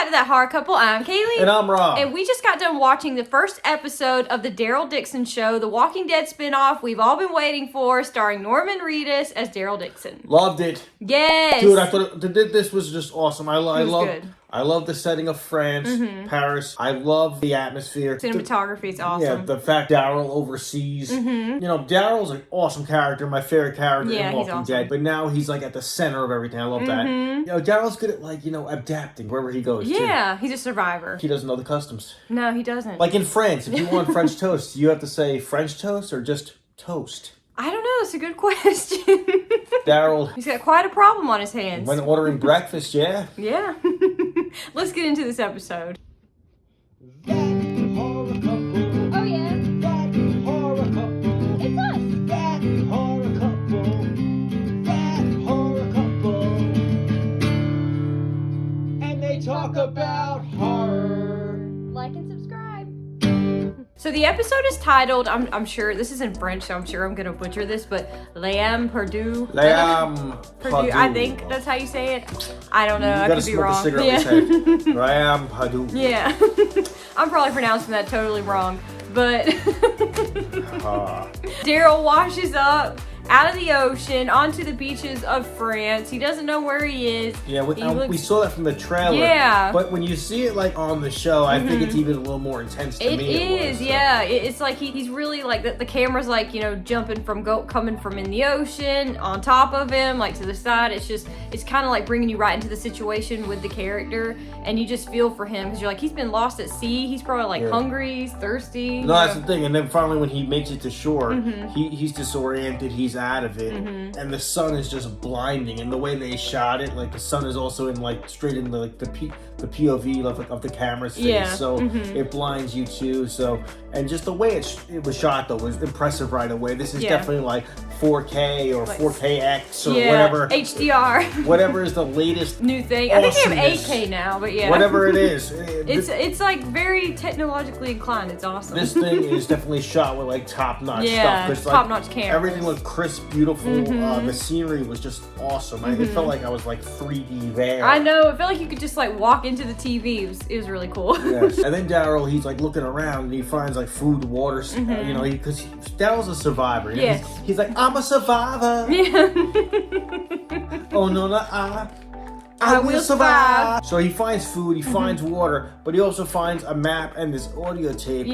to That Horror Couple. I'm Kaylee. And I'm Rob. And we just got done watching the first episode of the Daryl Dixon show, the Walking Dead spinoff we've all been waiting for, starring Norman Reedus as Daryl Dixon. Loved it. Yes. Dude, I thought this was just awesome. I love the setting of France, Paris. I love the atmosphere. Cinematography is awesome. Yeah, the fact Daryl oversees. You know, Daryl's an awesome character, my favorite character in Walking Dead. But now he's like at the center of everything. I love that. You know, Daryl's good at adapting wherever he goes. Yeah, he's a survivor. He doesn't know the customs. No, he doesn't. Like in France, if you want French toast, you have to say French toast or just toast. I don't know. It's a good question. Daryl. He's got quite a problem on his hands. When ordering breakfast, yeah. Yeah. Let's get into this episode. That horror couple. Oh, yeah. That horror couple. It's us. That horror couple. That horror couple. And they talk about horror. Like and subscribe. So the episode is titled, I'm sure, this is in French, so I'm sure I'm going to butcher this, but PERDUE. PERDUE. I think that's how you say it. I don't know. I could be wrong. PERDUE. Yeah. I'm probably pronouncing that totally wrong. But Daryl washes up out of the ocean onto the beaches of France. He doesn't know where he is. Yeah, we saw that from the trailer. Yeah. But when you see it like on the show, I think it's even a little more intense to me. It is, yeah. It's like he's really like the camera's like, you know, jumping from coming from in the ocean on top of him, like to the side. It's kind of like bringing you right into the situation with the character, and you just feel for him because you're like, he's been lost at sea. He's probably like hungry, he's thirsty. No, that's the thing. And then finally, when he makes it to shore, he's disoriented. He's out of it, and the sun is just blinding. And the way they shot it, like the sun is also in like straight in the like the POV of the camera's face, so it blinds you too. So, and just the way it was shot though was impressive right away. This is definitely like 4K or like 4KX or whatever. HDR. Whatever is the latest new thing. I think they have 8K now, but yeah. Whatever it is. It's like very technologically inclined. It's awesome. This thing is definitely shot with like top-notch stuff. Top-notch cameras. Everything looked crisp, beautiful. The scenery was just awesome. It felt like I was like 3D there. I know. It felt like you could just like walk into the TV. It was really cool. Yes. And then Daryl, he's like looking around and he finds like food, water, you know, because Daryl's a survivor. Yes. He's like, I'm a survivor. Yeah. Oh no, not I will survive. So he finds food, he finds water, but he also finds a map and this audio tape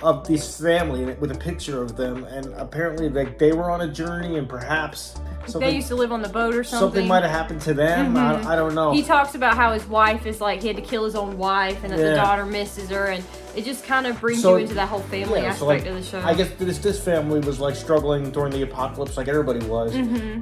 of this family with a picture of them. And apparently they were on a journey, and perhaps they used to live on the boat or something. Something might have happened to them. I don't know. He talks about how his wife is like, he had to kill his own wife, and that the daughter misses her, and it just kind of brings you into that whole family aspect of the show. I guess this family was like struggling during the apocalypse like everybody was.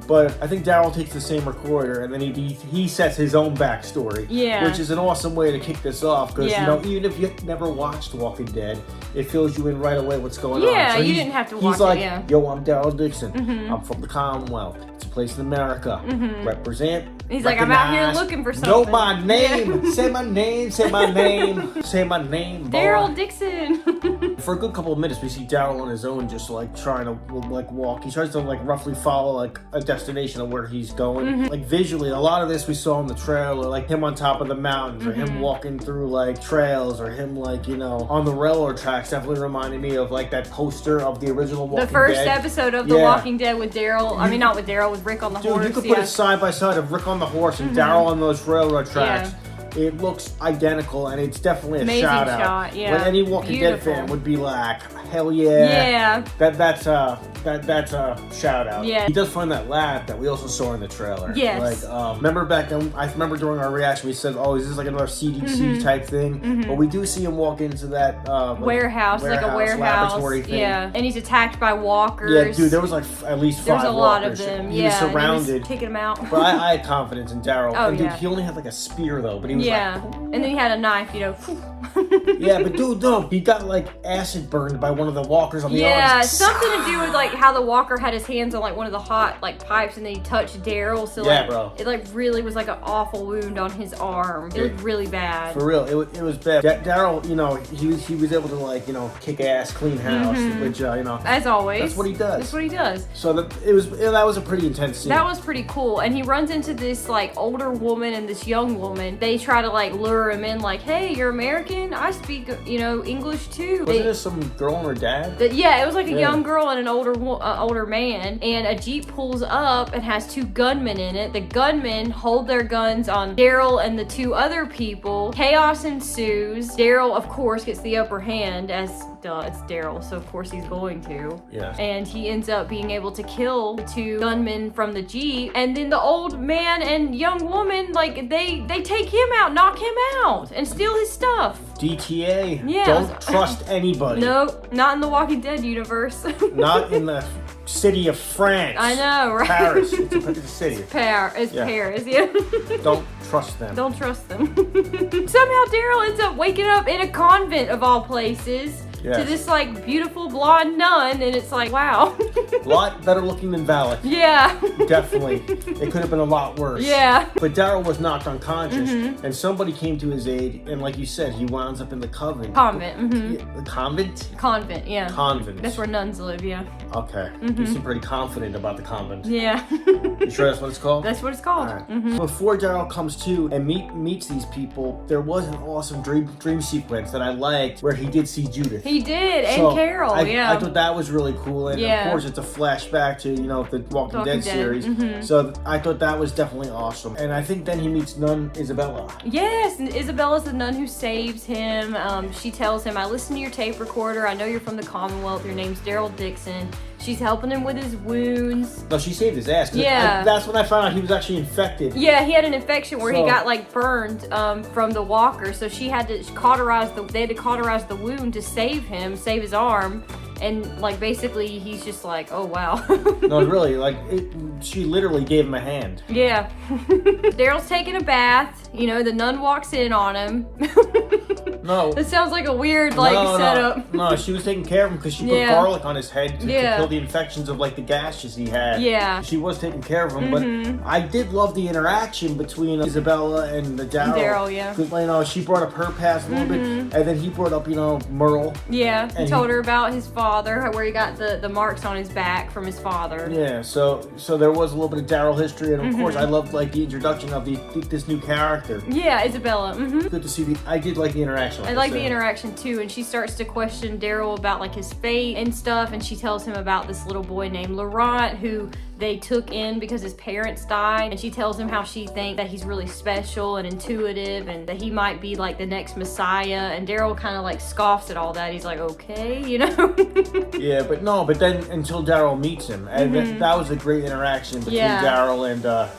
But I think Daryl takes the same recorder and then he sets his own backstory. Yeah. Which is an awesome way to kick this off because, you know, even if you never watched Walking Dead, it fills you in right away what's going on. Yeah, So you didn't have to watch He's like, it, yo, I'm Daryl Dixon. I'm from the Commonwealth. It's a place in America. Represent. He's like, I'm out here looking for something. Know my name. Yeah. Say my name. Say my name. Say my name. Daryl Dixon. For a good couple of minutes, we see Daryl on his own, just like trying to like walk. He tries to like roughly follow like a destination of where he's going. Like visually, a lot of this we saw in the trailer, like him on top of the mountains, or him walking through like trails, or him like, you know, on the railroad tracks. Definitely reminded me of like that poster of the original Walking Dead. The first episode of The Walking Dead with Daryl. I mean, not with Daryl, with Rick on the horse. You could put it side by side of Rick on the horse and Daryl on those railroad tracks. It looks identical, and it's definitely a shout out. When any Walking Dead fan would be like, "Hell yeah!" That's a shout out. Yeah. He does find that lab that we also saw in the trailer. Yes. Like, remember back then? I remember during our reaction we said, "Oh, is this like another CDC type thing?" But we do see him walk into that warehouse, like a warehouse laboratory thing. Yeah, and he's attacked by walkers. Yeah, dude, there was like at least 5 There's a lot walkers. of them. He was surrounded. He was kicking them out. But I had confidence in Daryl. Oh, and dude, he only had like a spear though, but he was like, and then he had a knife, you know. Yeah, but dude, no, he got like acid burned by one of the walkers on the arm. Yeah, something to do with like how the walker had his hands on like one of the hot like pipes, and then he touched Daryl. So like, bro, it like really was like an awful wound on his arm. It looked really bad. For real, it was bad. Daryl, you know, he was able to like, you know, kick ass, clean house, which you know, as always, that's what he does. That's what he does. So that was a pretty intense scene. That was pretty cool, and he runs into this like older woman and this young woman. They try to like lure him in, like, hey, you're American? I speak, you know, English too. Wasn't there some girl and her dad? Yeah, it was like a young girl and an older man, and a Jeep pulls up and has 2 gunmen in it. The gunmen hold their guns on Daryl and the 2 other people. Chaos ensues. Daryl, of course, gets the upper hand, as it's Daryl, so of course he's going to. Yeah. And he ends up being able to kill the 2 gunmen from the Jeep. And then the old man and young woman, like, they take him out, knock him out, and steal his stuff. DTA. Yeah. Don't trust anybody. Nope, not in the Walking Dead universe. Not in the city of France. I know, right? Paris. It's a city. It's Paris, yeah. Don't trust them. Don't trust them. Somehow Daryl ends up waking up in a convent of all places. Yes. To this like beautiful blonde nun, and it's like, wow. A lot better looking than Valak. Yeah. Definitely. It could have been a lot worse. Yeah. But Daryl was knocked unconscious, and somebody came to his aid, and like you said, he winds up in the convent. Convent. Yeah, the convent? Convent, yeah. Convent. That's where nuns live, yeah. Okay. You seem pretty confident about the convent. Yeah. You sure that's what it's called? That's what it's called. All right. Before Daryl comes to and meets these people, there was an awesome dream sequence that I liked where he did see Judith. He did, and So, Carol, I thought that was really cool, and Yeah. of course it's a flashback to, you know, the Walking Dead series. So I thought that was definitely awesome. And I think then he meets nun Isabella. Yes, and Isabella's the nun who saves him. She tells him, I listened to your tape recorder. I know you're from the Commonwealth. Your name's Daryl Dixon. She's helping him with his wounds. No, she saved his ass. Yeah. That's when I found out he was actually infected. Yeah, he had an infection where he So- got like burned from the walker. So they had to cauterize the wound to save him, save his arm. And like basically he's just like, oh wow. No, really, like she literally gave him a hand. Yeah. Daryl's taking a bath. You know, the nun walks in on him. No. This sounds like a weird setup. No, she was taking care of him because she put Yeah. garlic on his head to Yeah. kill the infections of like the gashes he had. Yeah. She was taking care of him, but I did love the interaction between Isabella and the Daryl. Daryl, yeah. 'Cause, you know, she brought up her past a little bit, and then he brought up, you know, Merle. Yeah, he And told her about his father, where he got the marks on his back from his father. Yeah, so there was a little bit of Daryl history, and of course I loved like the introduction of this new character. Yeah, Isabella. Good to see I did like the interaction. I like the interaction too, and she starts to question Daryl about like his fate and stuff, and she tells him about this little boy named Laurent who they took in because his parents died, and she tells him how she thinks that he's really special and intuitive and that he might be like the next messiah, and Daryl kind of like scoffs at all that. He's like, okay, you know. Yeah, but then until Daryl meets him, and that was a great interaction between Daryl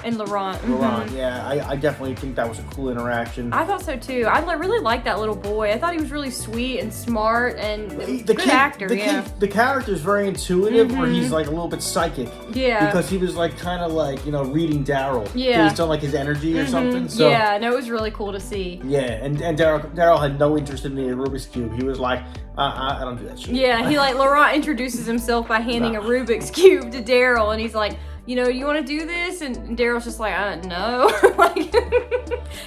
and Laurent. Laurent. Yeah, I definitely think that was a cool interaction. I thought so too. I really liked that little boy. I thought he was really sweet and smart and The good actor. the character's very intuitive, where he's like a little bit psychic. Yeah. Because he was like kind of like, you know, reading Daryl. Yeah. Based on like his energy or something. So yeah, no, it was really cool to see. yeah, and Daryl had no interest in the Rubik's Cube. He was like, I don't do that shit. Yeah, he like Laurent introduces himself by handing a Rubik's Cube to Daryl, and he's like, you know, you want to do this? And Daryl's just like, no. Like,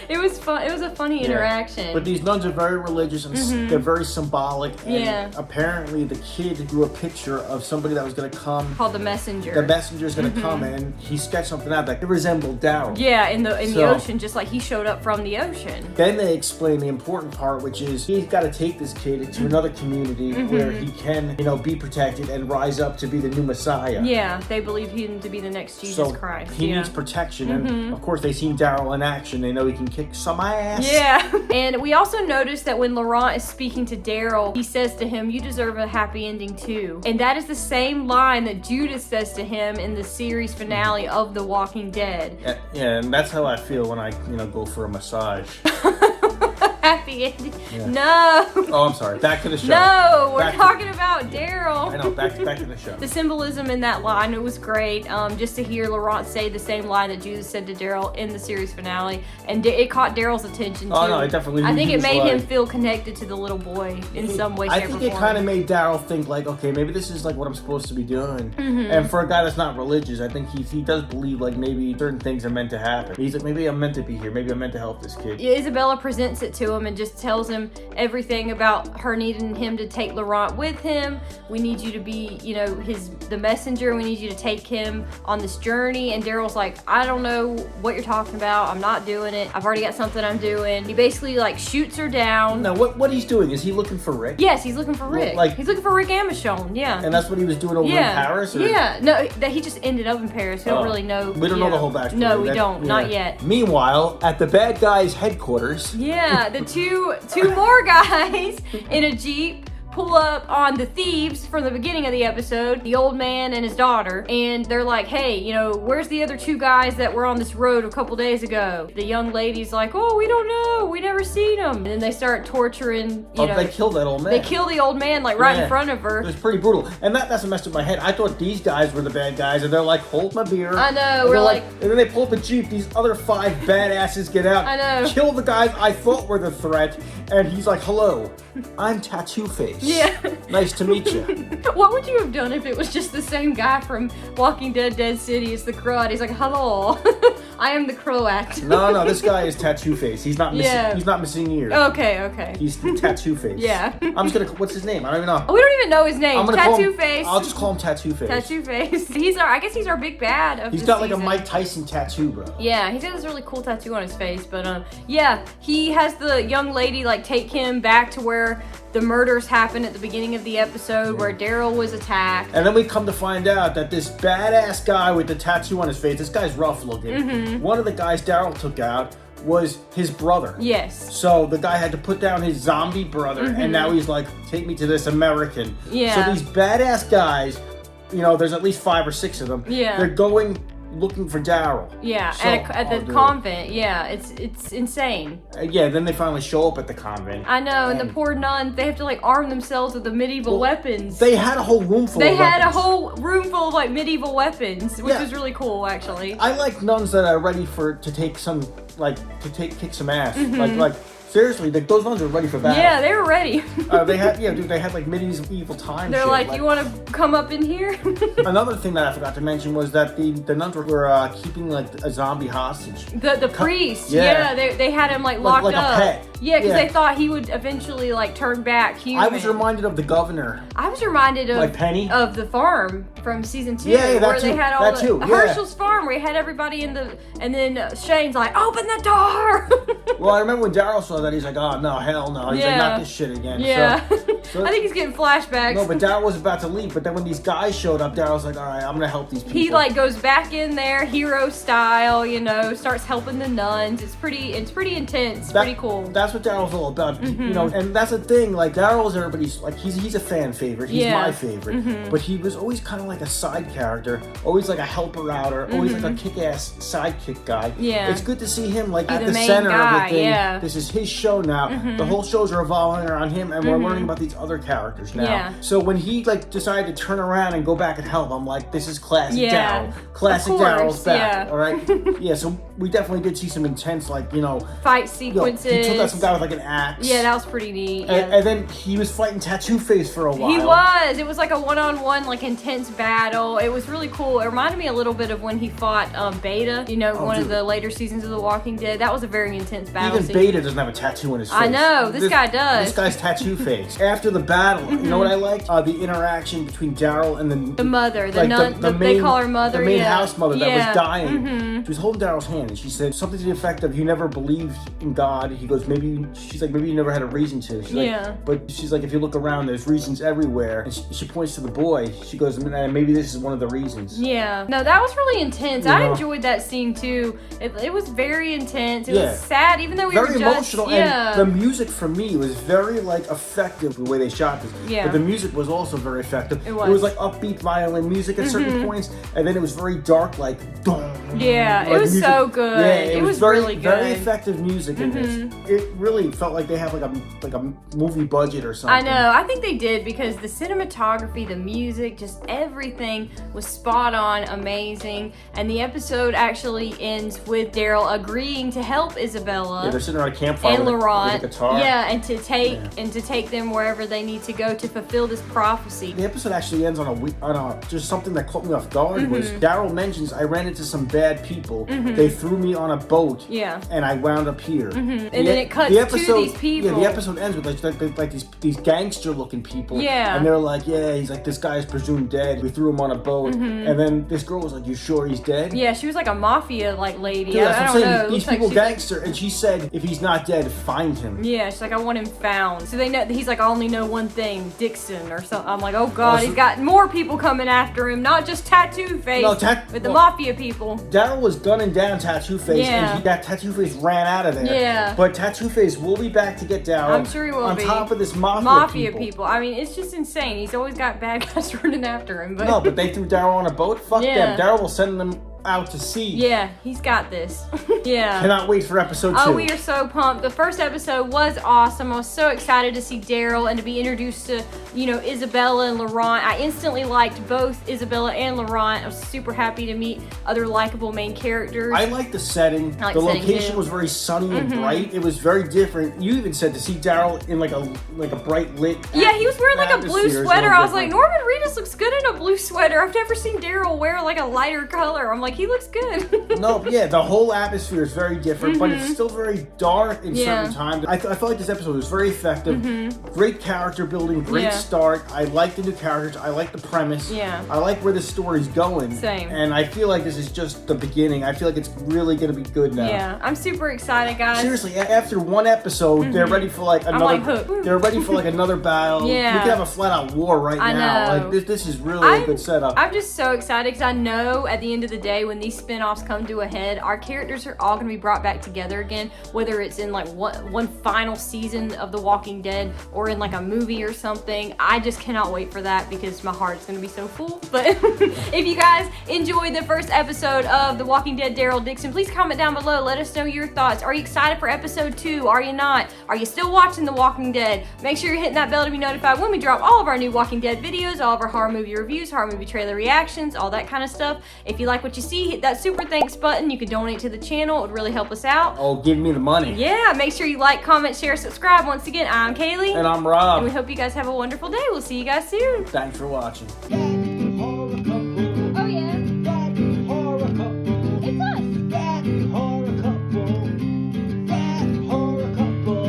it was fun. It was a funny interaction. But these nuns are very religious and they're very symbolic. And apparently the kid drew a picture of somebody that was going to come. Called the messenger. The messenger's going to come, and he sketched something out that resembled Daryl. Yeah, in the ocean, just like he showed up from the ocean. Then they explain the important part, which is he's got to take this kid to another community where he can, you know, be protected and rise up to be the new Messiah. Yeah, they believe him to be the next Jesus Christ. He needs protection, and of course they've seen Daryl in action. They know he can kick some ass. Yeah, and we also noticed that when Laurent is speaking to Daryl, he says to him, "You deserve a happy ending too," and that is the same line that Judith says to him in the series finale of The Walking Dead. Yeah, and that's how I feel when I, you know, go for a massage. Happy ending. Yeah. No. Oh, I'm sorry. Back to the show. No, we're talking about Daryl. I know. Back to the show. The symbolism in that line, it was great. Just to hear Laurent say the same line that Judith said to Daryl in the series finale, and it caught Daryl's attention too. Oh no, it definitely. I think it made him like, feel connected to the little boy in some way, shape, I think or it form. kind of made Daryl think like, okay, maybe this is like what I'm supposed to be doing. And for a guy that's not religious, I think he does believe like maybe certain things are meant to happen. He's like, maybe I'm meant to be here. Maybe I'm meant to help this kid. Isabella presents it to to him and just tells him everything about her needing him to take Laurent with him. We need you to be, you know, the messenger. We need you to take him on this journey. And Daryl's like, I don't know what you're talking about. I'm not doing it. I've already got something I'm doing. He basically like shoots her down. Now, what he's doing, is he looking for Rick? Yes, he's looking for Rick. Like, he's looking for Rick and Michonne, yeah. And that's what he was doing over in Paris? Or? Yeah, no, that he just ended up in Paris. We don't really know. We don't know the whole backstory. No, we don't. Not yet. Meanwhile, at the bad guys' headquarters. Yeah, the two more guys in a Jeep pull up on the thieves from the beginning of the episode, the old man and his daughter, and they're like, hey, you know, where's the other two guys that were on this road a couple days ago? The young lady's like, oh, we don't know, we never seen them. And then they start torturing, you know. They kill that old man. They kill the old man, like, right in front of her. It was pretty brutal. And that's what messed up my head. I thought these guys were the bad guys, and they're like, hold my beer. I know, we're like... And then they pull up a Jeep, these other 5 badasses get out. I know. Kill the guys I thought were the threat, and he's like, hello, I'm Tattoo Face. Yeah. Nice to meet you. What would you have done if it was just the same guy from Walking Dead Dead City? It's the Croat. He's like, hello, I am the Croat. No, this guy is Tattoo Face. He's not missing. He's not missing ears. Okay. He's Tattoo Face. Yeah. I'm just gonna. What's his name? I don't even know. We don't even know his name. Tattoo Face. I'll just call him Tattoo Face. Tattoo Face. I guess he's our big bad of He's got season. Like a Mike Tyson tattoo, bro. Yeah, he's got this really cool tattoo on his face. But yeah, he has the young lady like take him back to where the murders happened at the beginning of the episode where Daryl was attacked. And then we come to find out that this badass guy with the tattoo on his face, this guy's rough looking. Mm-hmm. One of the guys Daryl took out was his brother. Yes. So the guy had to put down his zombie brother, and now he's like, take me to this American. Yeah. So these badass guys, you know, there's at least 5 or 6 of them. Yeah. They're going looking for Daryl. Yeah, So, at the convent. Yeah, it's insane. Yeah, then they finally show up at the convent. I know, and the poor nuns, they have to like arm themselves with the medieval weapons. They had a whole room full They of had weapons. a whole room full of like medieval weapons, which Yeah. was really cool actually. I like nuns that are ready to take some, like, kick some ass. Like, seriously, those nuns are ready for battle. Yeah, they were ready. They had like medieval times. They're like, you want to come up in here? Another thing that I forgot to mention was that the nuns were keeping like a zombie hostage. The priest, Yeah. they had him like locked like up. a pet. Yeah, because Yeah. they thought he would eventually like turn back human. I was reminded of the governor. I was reminded of Like Penny? of the farm from season 2, Yeah, that where too, they had all that the too, yeah. Herschel's farm, where he had everybody in the, and then Shane's like, open the door. Well, I remember when Daryl saw that, he's like, oh no, hell no. He's like, Yeah. not this shit again. Yeah, So- I think he's getting flashbacks. No, but Daryl was about to leave, but then when these guys showed up, Daryl's like, all right, I'm gonna help these people. He like goes back in there, hero style, you know, starts helping the nuns. It's pretty intense, pretty cool. That's what Daryl's all about, you know. And that's the thing, like Daryl's everybody's like he's a fan favorite. He's my favorite, but he was always kind of like a side character, always like a helper outer, always like a kick-ass sidekick guy. Yeah. It's good to see him like Be at the the main center guy, of the thing. yeah. This is his show now. The whole show's revolving around him, and we're learning about these other characters now. Yeah. So when he like decided to turn around and go back and help, I'm like, this is classic Yeah. Daryl. Classic Of course, Daryl's back. yeah. All right. Yeah. So we definitely did see some intense, like, you know, Fight you know, sequences. he took out some guy with like an axe. Yeah, that was pretty neat. Yeah. And then he was fighting Tattoo Face for a while. He was. It was like a one-on-one, like intense battle. It was really cool. It reminded me a little bit of when he fought Beta. You know, one of the later seasons of The Walking Dead. That was a very intense battle. Even Beta doesn't have a tattoo on his face. I know. This guy does. This guy's Tattoo Face. After the battle, you know what I liked? The interaction between Daryl and The mother, the like nun, the they main, call her mother. the main yeah. house mother that Yeah. was dying. She was holding Daryl's hand, and she said something to the effect of, "You never believed in God." He goes, "Maybe." She's like, "Maybe you never had a reason to." She's like, Yeah. But she's like, "If you look around, there's reasons everywhere." And she points to the boy. She goes, "Maybe this is one of the reasons." Yeah. No, that was really intense. You I know? enjoyed that scene too. It was very intense. It Yeah. was sad, even though we Very were just emotional, yeah. and the music for me was very like effective the way they shot this. Yeah. But the music was also very effective. It It was. was like upbeat violin music at certain points, and then it was very dark, like dum. Yeah, it like was music. so good. Yeah, It was very, really very good. effective music in this. It really felt like they had like a movie budget or something. I know. I think they did because the cinematography, the music, just everything was spot on, amazing. And the episode actually ends with Daryl agreeing to help Isabella Yeah, they're sitting around a campfire and with Laurent. a guitar. Yeah, and to take them wherever they need to go to fulfill this prophecy. The episode actually ends on just something that caught me off guard was Daryl mentions, I ran into some bad people. They threw me on a boat. Yeah. And I wound up here. And then it cuts to these people. Yeah, the episode ends with like these gangster-looking people. Yeah. And they're like, yeah, he's like, this guy is presumed dead. We threw him on a boat. And then this girl was like, you sure he's dead? Yeah, she was like a mafia like lady. Dude, that's I what I'm don't saying. know. These people gangster, and she said, if he's not dead, find him. Yeah, she's like, I want him found. So they know he's like, I only know one thing, Dixon or something. I'm like, oh god, he's got more people coming after him, not just Tattoo Face, but the mafia people. Daryl was gunning down Tattoo Face, Yeah. and that Tattoo Face ran out of there. Yeah. But Tattoo Face will be back to get Daryl. I'm sure he will on be. top of this mafia people. I mean, it's just insane. He's always got bad guys running after him. But No, but they threw Daryl on a boat. Fuck Yeah. them. Daryl will send them out to sea. yeah, he's got this. Yeah. Cannot wait for episode 2. Oh, we are so pumped. The first episode was awesome. I was so excited to see Daryl and to be introduced to, Isabella and Laurent. I instantly liked both Isabella and Laurent. I was super happy to meet other likable main characters. I like the setting. I like the the setting, location too. was very sunny and bright. It was very different. You even said to see Daryl in like a bright lit. Yeah, he was wearing like a blue atmosphere is sweater. little I was like, different. Norman Reedus looks good in a blue sweater. I've never seen Daryl wear like a lighter color. I'm like, he looks good. No, yeah, the whole atmosphere is very different, but it's still very dark in Yeah. certain times. I felt like this episode was very effective. Great character building, great Yeah. start. I like the new characters. I like the premise. Yeah. I like where the story's going. Same. And I feel like this is just the beginning. I feel like it's really going to be good now. Yeah, I'm super excited, guys. Seriously, after one episode, they're ready for like another. like hooked. They're ready for like another battle. Yeah. We could have a flat-out war right I now. know. Like this is really a good setup. I'm just so excited because I know at the end of the day, when these spin-offs come to a head, our characters are all going to be brought back together again, whether it's in like one final season of The Walking Dead or in like a movie or something. I just cannot wait for that because my heart's going to be so full. But if you guys enjoyed the first episode of The Walking Dead Daryl Dixon, please comment down below. Let us know your thoughts. Are you excited for episode 2? Are you not? Are you still watching The Walking Dead? Make sure you're hitting that bell to be notified when we drop all of our new Walking Dead videos, all of our horror movie reviews, horror movie trailer reactions, all that kind of stuff. If you like what you see, hit that super thanks button. You can donate to the channel. It would really help us out. Oh, give me the money. Yeah, make sure you like, comment, share, subscribe. Once again, I'm Kaylee. And I'm Rob. And we hope you guys have a wonderful day. We'll see you guys soon. Thanks for watching. That horror couple. Oh, yeah. That horror couple. It's us. That horror couple. That horror couple.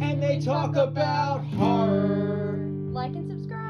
And they talk about horror. Like and subscribe.